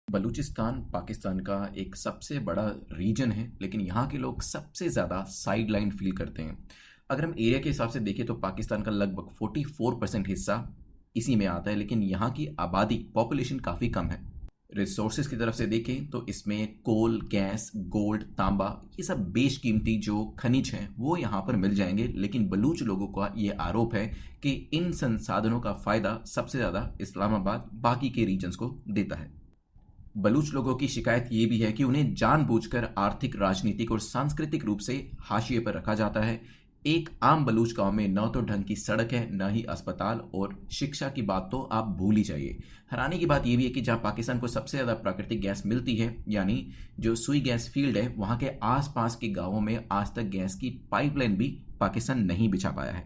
बलूचिस्तान पाकिस्तान का एक सबसे बड़ा रीजन है, लेकिन यहाँ के लोग सबसे ज़्यादा साइड लाइन फील करते हैं। अगर हम एरिया के हिसाब से देखें तो पाकिस्तान का लगभग 44% हिस्सा इसी में आता है, लेकिन यहाँ की आबादी पॉपुलेशन काफ़ी कम है। रिसोर्सेज की तरफ से देखें तो इसमें कोल, गैस, गोल्ड, तांबा, ये सब बेशकीमती जो खनिज हैं वो यहाँ पर मिल जाएंगे, लेकिन बलूच लोगों का ये आरोप है कि इन संसाधनों का फ़ायदा सबसे ज़्यादा इस्लामाबाद बाकी के रीजन्स को देता है। बलूच लोगों की शिकायत ये भी है कि उन्हें जानबूझकर आर्थिक, राजनीतिक और सांस्कृतिक रूप से हाशिए पर रखा जाता है। एक आम बलूच गांव में न तो ढंग की सड़क है, न ही अस्पताल, और शिक्षा की बात तो आप भूल ही जाइए। हैरानी की बात यह भी है कि जहां पाकिस्तान को सबसे ज़्यादा प्राकृतिक गैस मिलती है, यानी जो सुई गैस फील्ड है, वहां के आसपास के गांवों में आज तक गैस की पाइपलाइन भी पाकिस्तान नहीं बिछा पाया है।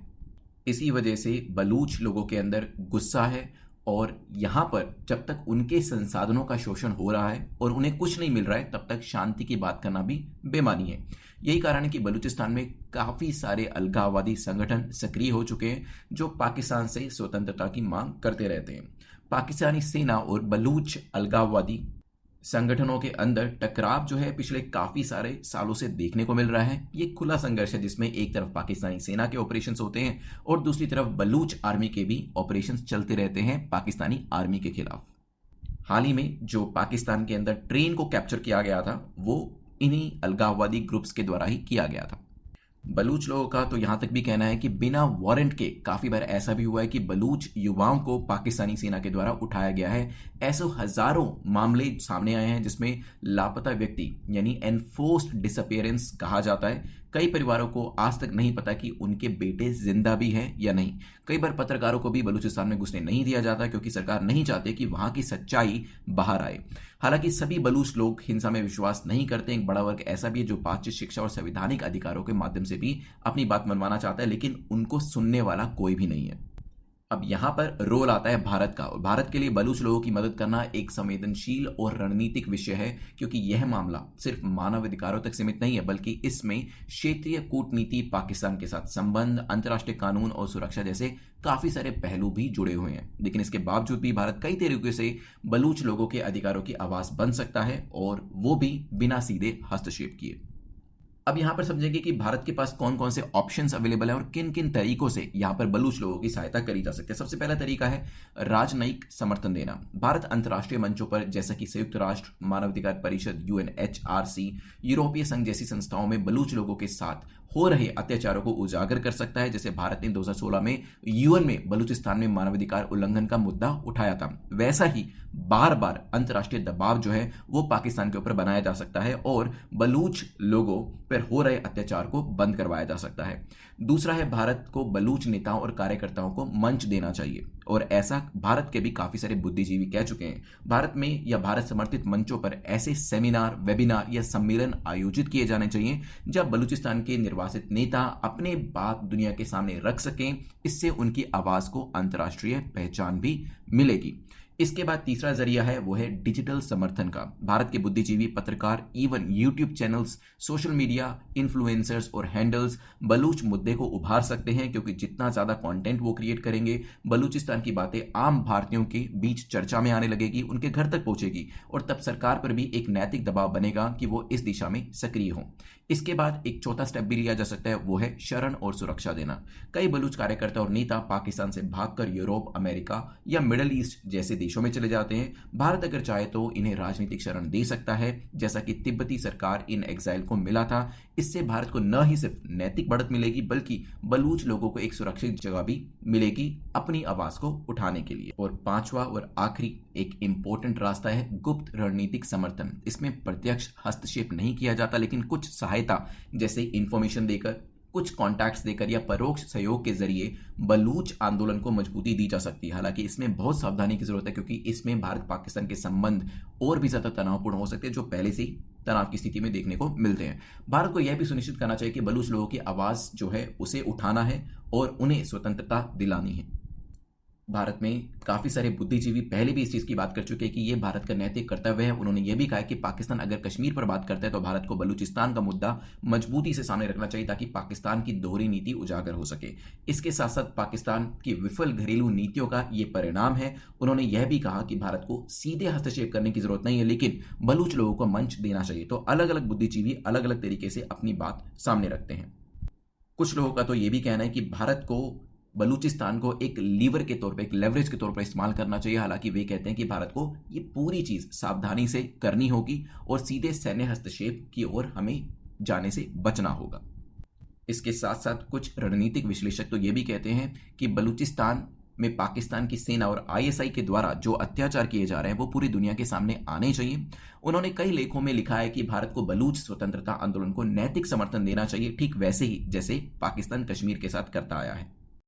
इसी वजह से बलूच लोगों के अंदर गुस्सा है, और यहाँ पर जब तक उनके संसाधनों का शोषण हो रहा है और उन्हें कुछ नहीं मिल रहा है, तब तक शांति की बात करना भी बेमानी है। यही कारण है कि बलूचिस्तान में काफ़ी सारे अलगाववादी संगठन सक्रिय हो चुके हैं जो पाकिस्तान से स्वतंत्रता की मांग करते रहते हैं। पाकिस्तानी सेना और बलूच अलगाववादी संगठनों के अंदर टकराव जो है पिछले काफी सारे सालों से देखने को मिल रहा है। ये खुला संघर्ष है जिसमें एक तरफ पाकिस्तानी सेना के ऑपरेशंस होते हैं और दूसरी तरफ बलूच आर्मी के भी ऑपरेशंस चलते रहते हैं पाकिस्तानी आर्मी के खिलाफ। हाल ही में जो पाकिस्तान के अंदर ट्रेन को कैप्चर किया गया था वो इन्हीं अलगाववादी ग्रुप्स के द्वारा ही किया गया था। बलूच लोगों का तो यहाँ तक भी कहना है कि बिना वारंट के काफ़ी बार ऐसा भी हुआ है कि बलूच युवाओं को पाकिस्तानी सेना के द्वारा उठाया गया है। ऐसे हजारों मामले सामने आए हैं जिसमें लापता व्यक्ति यानी एनफोर्स्ड डिसअपियरेंस कहा जाता है। कई परिवारों को आज तक नहीं पता कि उनके बेटे जिंदा भी हैं या नहीं। कई बार पत्रकारों को भी बलूचिस्तान में घुसने नहीं दिया जाता क्योंकि सरकार नहीं चाहती कि वहां की सच्चाई बाहर आए। हालांकि सभी बलूच लोग हिंसा में विश्वास नहीं करते। एक बड़ा वर्ग ऐसा भी है जो बातचीत, शिक्षा और संवैधानिक अधिकारों के माध्यम से भी अपनी बात मनवाना चाहता है, लेकिन उनको सुनने वाला कोई भी नहीं है। अब यहाँ पर रोल आता है भारत का, और भारत के लिए बलूच लोगों की मदद करना एक संवेदनशील और रणनीतिक विषय है, क्योंकि यह मामला सिर्फ मानव अधिकारों तक सीमित नहीं है, बल्कि इसमें क्षेत्रीय कूटनीति, पाकिस्तान के साथ संबंध, अंतर्राष्ट्रीय कानून और सुरक्षा जैसे काफी सारे पहलू भी जुड़े हुए हैं। लेकिन इसके बावजूद भी भारत कई तरीके से बलूच लोगों के अधिकारों की आवाज बन सकता है, और वो भी बिना सीधे हस्तक्षेप किए। अब यहां पर समझेंगे कि भारत के पास कौन कौन से ऑप्शंस अवेलेबल है और किन किन तरीकों से यहां पर बलूच लोगों की सहायता करी जा सकती है। सबसे पहला तरीका है राजनयिक समर्थन देना। भारत अंतर्राष्ट्रीय मंचों पर जैसा कि संयुक्त राष्ट्र, मानवाधिकार परिषद, UNHRC, यूरोपीय संघ जैसी संस्थाओं में बलूच लोगों के साथ हो रहे अत्याचारों को उजागर कर सकता है। जैसे भारत ने 2016 में UN में बलूचिस्तान में मानवाधिकार उल्लंघन का मुद्दा उठाया था, वैसा ही बार बार अंतर्राष्ट्रीय दबाव जो है वो पाकिस्तान के ऊपर बनाया जा सकता है और बलूच लोगों पर हो रहे अत्याचार को बंद करवाया जा सकता है। दूसरा है भारत को बलूच नेताओं और कार्यकर्ताओं को मंच देना चाहिए, और ऐसा भारत के भी काफी सारे बुद्धिजीवी कह चुके हैं। भारत में या भारत समर्थित मंचों पर ऐसे सेमिनार, वेबिनार या सम्मेलन आयोजित किए जाने चाहिए जब बलूचिस्तान के निर्वासित नेता अपने बात दुनिया के सामने रख सकें। इससे उनकी आवाज को अंतर्राष्ट्रीय पहचान भी मिलेगी। इसके बाद तीसरा जरिया है वो है डिजिटल समर्थन का। भारत के बुद्धिजीवी, पत्रकार, even YouTube channels, social media influencers और हैंडल्स बलूच मुद्दे को उभार सकते हैं, क्योंकि जितना ज्यादा कंटेंट वो क्रिएट करेंगे, बलूचिस्तान की बातें आम भारतीयों के बीच चर्चा में आने लगेगी, उनके घर तक पहुंचेगी, और तब सरकार पर भी एक नैतिक दबाव बनेगा कि वो इस दिशा में सक्रिय हो। इसके बाद एक चौथा स्टेप भी लिया जा सकता है, वो है शरण और सुरक्षा देना। कई बलूच कार्यकर्ता और नेता पाकिस्तान से भागकर यूरोप, अमेरिका या मिडल ईस्ट जैसे देशों में चले जाते हैं। भारत अगर चाहे तो इन्हें राजनीतिक शरण दे सकता है, जैसा कि तिब्बती सरकार इन एग्जाइल को मिला था। इससे भारत को न ही सिर्फ नैतिक बढ़त मिलेगी, बल्कि बलूच लोगों को एक सुरक्षित जगह भी मिलेगी अपनी आवाज को उठाने के लिए। और पांचवा और आखिरी एक इंपॉर्टेंट रास्ता है गुप्त रणनीतिक समर्थन। इसमें प्रत्यक्ष हस्तक्षेप नहीं किया जाता, लेकिन कुछ सहायता जैसे इंफॉर्मेशन देकर, कुछ कॉन्टैक्ट्स देकर या परोक्ष सहयोग के जरिए बलूच आंदोलन को मजबूती दी जा सकती है। हालांकि इसमें बहुत सावधानी की जरूरत है, क्योंकि इसमें भारत पाकिस्तान के संबंध और भी ज्यादा तनावपूर्ण हो सकते हैं, जो पहले से ही तनाव की स्थिति में देखने को मिलते हैं। भारत को यह भी सुनिश्चित करना चाहिए कि बलूच लोगों की आवाज जो है उसे उठाना है और उन्हें स्वतंत्रता दिलानी है। भारत में काफ़ी सारे बुद्धिजीवी पहले भी इस चीज़ की बात कर चुके हैं कि ये भारत का नैतिक कर्तव्य है। उन्होंने ये भी कहा है कि पाकिस्तान अगर कश्मीर पर बात करता है तो भारत को बलूचिस्तान का मुद्दा मजबूती से सामने रखना चाहिए ताकि पाकिस्तान की दोहरी नीति उजागर हो सके। इसके साथ साथ पाकिस्तान की विफल घरेलू नीतियों का ये परिणाम है। उन्होंने यह भी कहा कि भारत को सीधे हस्तक्षेप करने की जरूरत नहीं है, लेकिन बलूच लोगों को मंच देना चाहिए। तो अलग अलग बुद्धिजीवी अलग अलग तरीके से अपनी बात सामने रखते हैं। कुछ लोगों का तो ये भी कहना है कि भारत को बलूचिस्तान को एक लीवर के तौर पे, एक लेवरेज के तौर पर इस्तेमाल करना चाहिए। हालांकि वे कहते हैं कि भारत को ये पूरी चीज़ सावधानी से करनी होगी और सीधे सैन्य हस्तक्षेप की ओर हमें जाने से बचना होगा। इसके साथ साथ कुछ रणनीतिक विश्लेषक तो ये भी कहते हैं कि बलूचिस्तान में पाकिस्तान की सेना और आईएसआई के द्वारा जो अत्याचार किए जा रहे हैं वो पूरी दुनिया के सामने आने चाहिए। उन्होंने कई लेखों में लिखा है कि भारत को बलूच स्वतंत्रता आंदोलन को नैतिक समर्थन देना चाहिए, ठीक वैसे ही जैसे पाकिस्तान कश्मीर के साथ करता आया है।